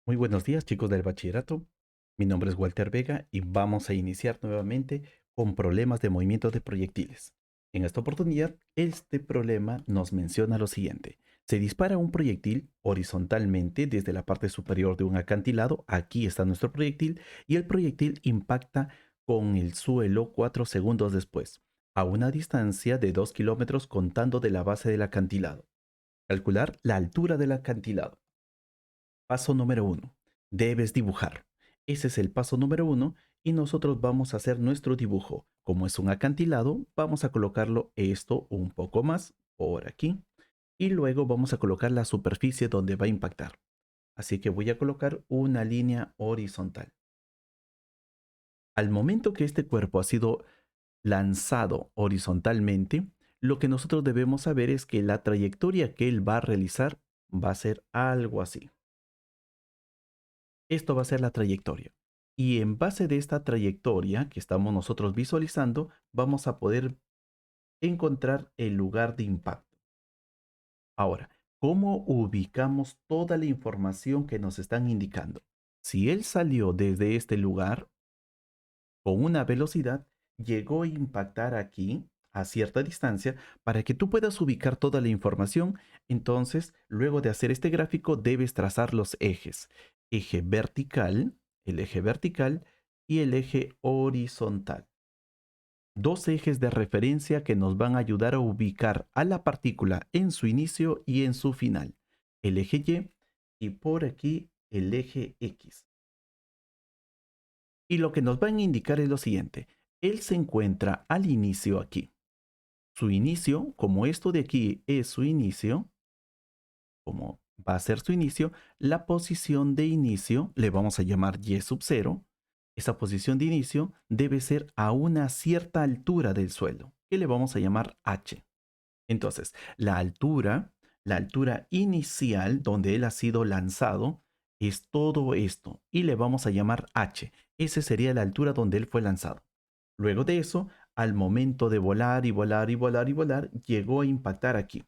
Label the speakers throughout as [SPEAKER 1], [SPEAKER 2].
[SPEAKER 1] Muy buenos días, chicos del bachillerato. Mi nombre es Walter Vega y vamos a iniciar nuevamente con problemas de movimiento de proyectiles. En esta oportunidad, este problema nos menciona lo siguiente. Se dispara un proyectil horizontalmente desde la parte superior de un acantilado. Aquí está nuestro proyectil y el proyectil impacta con el suelo 4 segundos después, a una distancia de 2 kilómetros contando de la base del acantilado. Calcular la altura del acantilado. Paso número uno. Debes dibujar. Ese es el paso número uno y nosotros vamos a hacer nuestro dibujo. Como es un acantilado, vamos a colocarlo esto un poco más por aquí y luego vamos a colocar la superficie donde va a impactar. Así que voy a colocar una línea horizontal. Al momento que este cuerpo ha sido lanzado horizontalmente, lo que nosotros debemos saber es que la trayectoria que él va a realizar va a ser algo así. Esto va a ser la trayectoria. Y en base de esta trayectoria que estamos nosotros visualizando, vamos a poder encontrar el lugar de impacto. Ahora, ¿cómo ubicamos toda la información que nos están indicando? Si él salió desde este lugar con una velocidad, llegó a impactar aquí a cierta distancia para que tú puedas ubicar toda la información. Entonces, luego de hacer este gráfico, debes trazar los ejes. Eje vertical, el eje vertical y el eje horizontal. Dos ejes de referencia que nos van a ayudar a ubicar a la partícula en su inicio y en su final. El eje y por aquí el eje X. Y lo que nos van a indicar es lo siguiente. Él se encuentra al inicio aquí. Su inicio, como esto de aquí es su inicio, como va a ser su inicio, la posición de inicio le vamos a llamar y sub 0. Esa posición de inicio debe ser a una cierta altura del suelo, que le vamos a llamar h. Entonces, la altura inicial donde él ha sido lanzado es todo esto y le vamos a llamar h. Esa sería la altura donde él fue lanzado. Luego de eso, al momento de volar y volar y volar y volar, llegó a impactar aquí.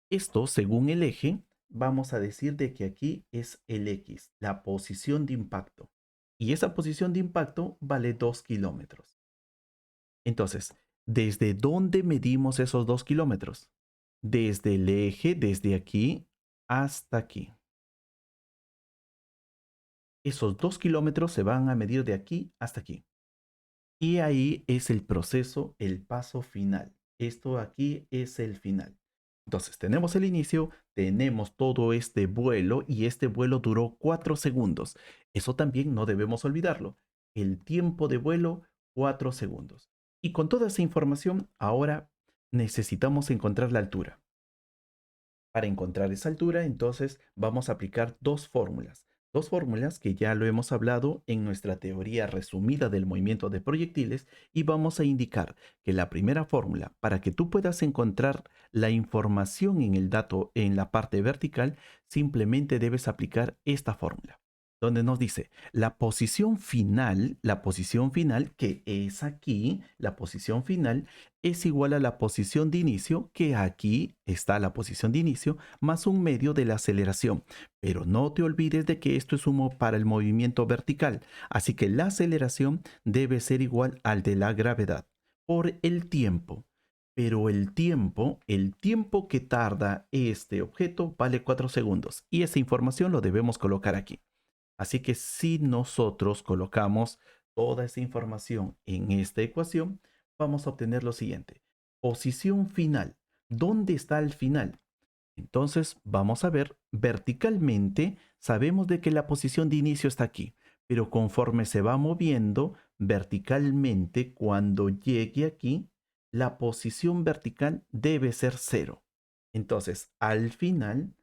[SPEAKER 1] Esto, según el eje, vamos a decir de que aquí es el X, la posición de impacto. Y esa posición de impacto vale 2 kilómetros. Entonces, ¿desde dónde medimos esos 2 kilómetros? Desde el eje, desde aquí hasta aquí. Esos 2 kilómetros se van a medir de aquí hasta aquí. Y ahí es el proceso, el paso final. Esto aquí es el final. Entonces, tenemos el inicio, tenemos todo este vuelo y este vuelo duró 4 segundos. Eso también no debemos olvidarlo. El tiempo de vuelo, 4 segundos. Y con toda esa información, ahora necesitamos encontrar la altura. Para encontrar esa altura, entonces vamos a aplicar dos fórmulas. Dos fórmulas que ya lo hemos hablado en nuestra teoría resumida del movimiento de proyectiles y vamos a indicar que la primera fórmula, para que tú puedas encontrar la información en el dato en la parte vertical, simplemente debes aplicar esta fórmula, donde nos dice la posición final que es aquí, la posición final es igual a la posición de inicio, que aquí está la posición de inicio, más un medio de la aceleración. Pero no te olvides de que esto es sumo para el movimiento vertical, así que la aceleración debe ser igual al de la gravedad por el tiempo. Pero el tiempo que tarda este objeto vale 4 segundos y esa información lo debemos colocar aquí. Así que si nosotros colocamos toda esa información en esta ecuación, vamos a obtener lo siguiente. Posición final. ¿Dónde está el final? Entonces vamos a ver verticalmente, sabemos de que la posición de inicio está aquí, pero conforme se va moviendo verticalmente, cuando llegue aquí, la posición vertical debe ser cero. Entonces, al final,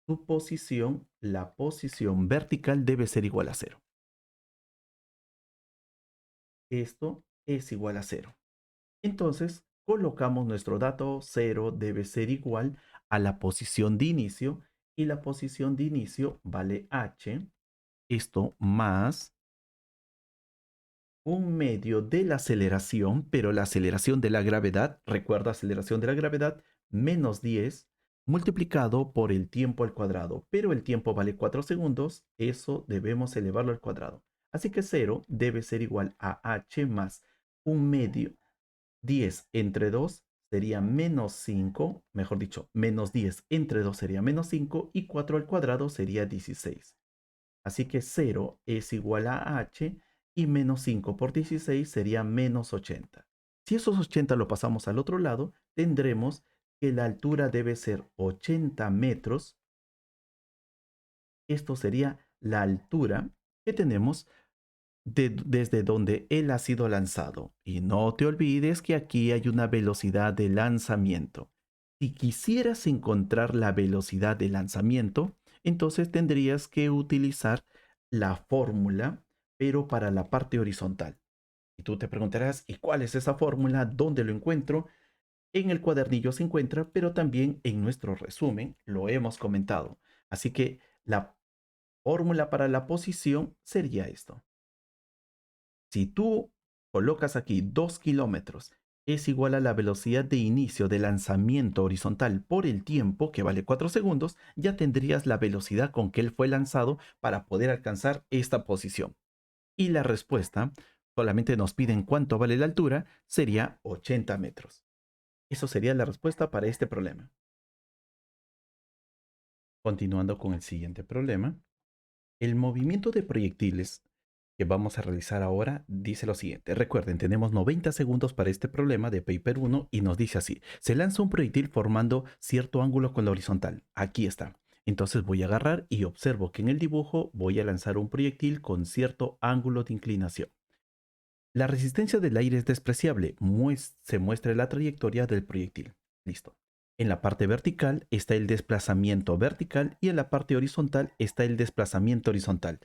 [SPEAKER 1] tu posición, la posición vertical debe ser igual a cero. Esto es igual a cero. Entonces, colocamos nuestro dato cero debe ser igual a la posición de inicio y la posición de inicio vale h, esto más un medio de la aceleración, pero la aceleración de la gravedad, recuerda aceleración de la gravedad, menos 10 multiplicado por el tiempo al cuadrado, pero el tiempo vale 4 segundos, eso debemos elevarlo al cuadrado. Así que 0 debe ser igual a h más un medio. 10 entre 2 sería menos 5, mejor dicho, menos 10 entre 2 sería menos 5 y 4 al cuadrado sería 16. Así que 0 es igual a h y menos 5 por 16 sería menos 80. Si esos 80 lo pasamos al otro lado, tendremos que la altura debe ser 80 metros. Esto sería la altura que tenemos desde donde él ha sido lanzado. Y no te olvides que aquí hay una velocidad de lanzamiento. Si quisieras encontrar la velocidad de lanzamiento, entonces tendrías que utilizar la fórmula, pero para la parte horizontal. Y tú te preguntarás, ¿y cuál es esa fórmula? ¿Dónde lo encuentro? En el cuadernillo se encuentra, pero también en nuestro resumen lo hemos comentado. Así que la fórmula para la posición sería esto. Si tú colocas aquí 2 kilómetros es igual a la velocidad de inicio de lanzamiento horizontal por el tiempo, que vale 4 segundos, ya tendrías la velocidad con que él fue lanzado para poder alcanzar esta posición. Y la respuesta, solamente nos piden cuánto vale la altura, sería 80 metros. Eso sería la respuesta para este problema. Continuando con el siguiente problema, el movimiento de proyectiles que vamos a realizar ahora dice lo siguiente. Recuerden, tenemos 90 segundos para este problema de Paper 1 y nos dice así. Se lanza un proyectil formando cierto ángulo con la horizontal. Aquí está. Entonces voy a agarrar y observo que en el dibujo voy a lanzar un proyectil con cierto ángulo de inclinación. La resistencia del aire es despreciable. Se muestra la trayectoria del proyectil. Listo. En la parte vertical está el desplazamiento vertical y en la parte horizontal está el desplazamiento horizontal.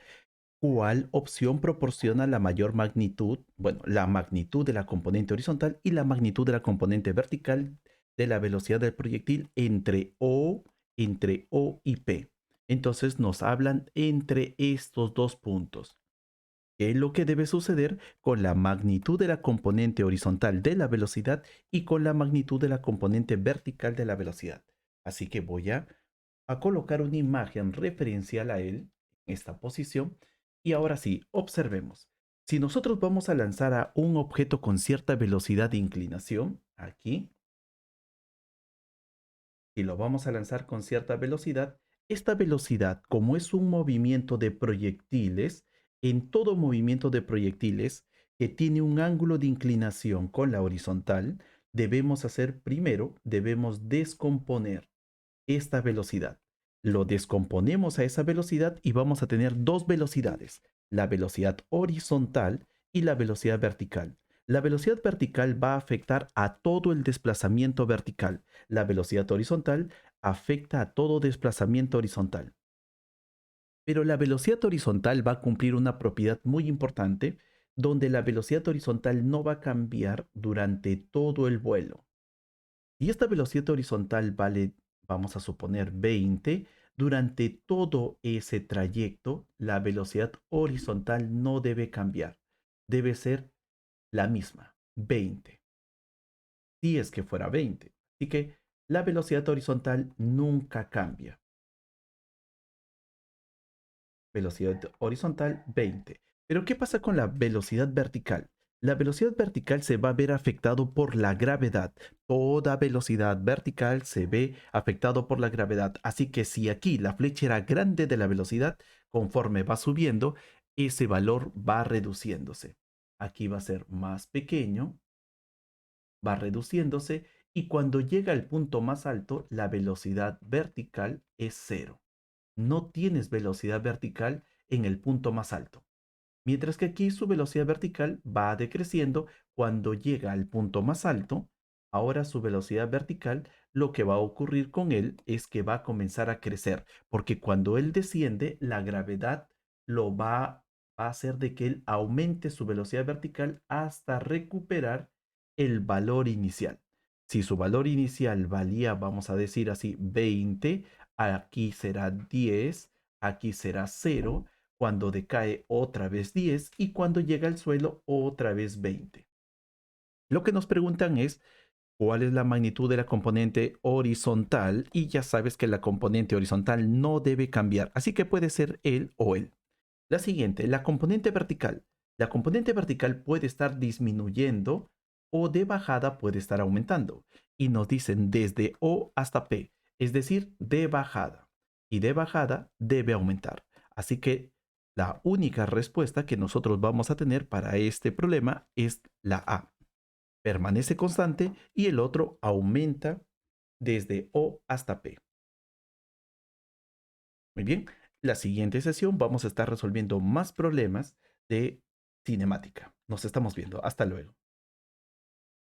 [SPEAKER 1] ¿Cuál opción proporciona la mayor magnitud? Bueno, la magnitud de la componente horizontal y la magnitud de la componente vertical de la velocidad del proyectil entre O y P. Entonces nos hablan entre estos dos puntos. ¿Qué es lo que debe suceder con la magnitud de la componente horizontal de la velocidad y con la magnitud de la componente vertical de la velocidad? Así que voy a colocar una imagen referencial a él en esta posición. Y ahora sí, observemos. Si nosotros vamos a lanzar a un objeto con cierta velocidad de inclinación, aquí, y lo vamos a lanzar con cierta velocidad, esta velocidad, como es un movimiento de proyectiles, en todo movimiento de proyectiles que tiene un ángulo de inclinación con la horizontal, debemos hacer primero, debemos descomponer esta velocidad. Lo descomponemos a esa velocidad y vamos a tener dos velocidades, la velocidad horizontal y la velocidad vertical. La velocidad vertical va a afectar a todo el desplazamiento vertical. La velocidad horizontal afecta a todo desplazamiento horizontal. Pero la velocidad horizontal va a cumplir una propiedad muy importante donde la velocidad horizontal no va a cambiar durante todo el vuelo. Y esta velocidad horizontal vale, vamos a suponer, 20. Durante todo ese trayecto, la velocidad horizontal no debe cambiar. Debe ser la misma, 20. Si es que fuera 20. Así que la velocidad horizontal nunca cambia. Velocidad horizontal 20. Pero ¿qué pasa con la velocidad vertical? La velocidad vertical se va a ver afectado por la gravedad. Toda velocidad vertical se ve afectado por la gravedad. Así que si aquí la flecha era grande de la velocidad, conforme va subiendo, ese valor va reduciéndose. Aquí va a ser más pequeño, va reduciéndose y cuando llega al punto más alto, la velocidad vertical es cero. No tienes velocidad vertical en el punto más alto. Mientras que aquí su velocidad vertical va decreciendo cuando llega al punto más alto. Ahora su velocidad vertical, lo que va a ocurrir con él es que va a comenzar a crecer, porque cuando él desciende, la gravedad va a hacer de que él aumente su velocidad vertical hasta recuperar el valor inicial. Si su valor inicial valía, vamos a decir así, 20, aquí será 10, aquí será 0, cuando decae otra vez 10 y cuando llega al suelo otra vez 20. Lo que nos preguntan es cuál es la magnitud de la componente horizontal y ya sabes que la componente horizontal no debe cambiar, así que puede ser él o él. La siguiente, la componente vertical. La componente vertical puede estar disminuyendo o de bajada puede estar aumentando. Y nos dicen desde O hasta P, es decir, de bajada. Y de bajada debe aumentar. Así que la única respuesta que nosotros vamos a tener para este problema es la A. Permanece constante y el otro aumenta desde O hasta P. Muy bien, la siguiente sesión vamos a estar resolviendo más problemas de cinemática. Nos estamos viendo. Hasta luego.